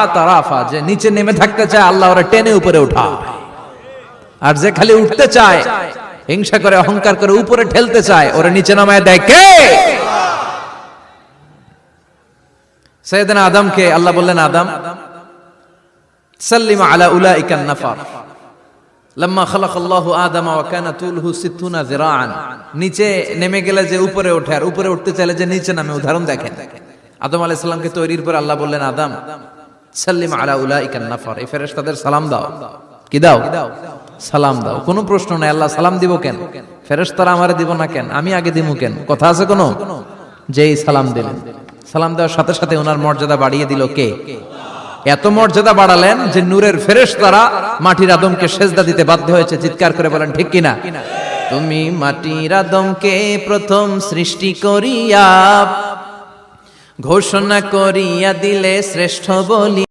আতারাফা, যে নিচে নেমে থাকতে চায় আল্লাহ ওরা টেনে উপরে উঠায়, আর যে খালি উঠতে চায়, হিংসা করে অহংকার করে উপরে ঠেলতে চায়, ওরা নিচে নামায় দেয় কে? সাইয়েদনা আদমকে আল্লাহ বললেন, আদম সাল্লিম আলা উলাইকান নাফার লাম্মা খালাকাল্লাহু আদামা ওয়া কানা তুলহু 60 যিরাআন। নিচে নেমে গেলে যে উপরে ওঠে, আর উপরে উঠতে চাইলে যে নিচে নামে, উদাহরণ দেখেন। আদম আলাইহিস সালামকে তৈরির পর আল্লাহ বললেন, আদম সাল্লিম আলা উলাইকান নাফার, এই ফেরেশতাদের সালাম দাও। কি দাও? সালাম দাও। কোনো প্রশ্ন নাই, আল্লাহ সালাম দিব কেন? ফেরেশতারা আমারে দিব না কেন? আমি আগে দিব কেন? কথা আছে কোনো? যেই সালাম দিলেন, সালাম দেওয়ার সাথে সাথে ওনার মর্যাদা বাড়িয়ে দিল কে? এত মর্যাদা বাড়ালেন যে নূরের ফেরেশতারা মাটির আদমকে সেজদা দিতে বাধ্য হয়েছে। চিৎকার করে বলেন ঠিক কিনা? তুমি মাটির আদমকে প্রথম সৃষ্টি করিয়া ঘোষণা করিয়া দিলে শ্রেষ্ঠ বলি।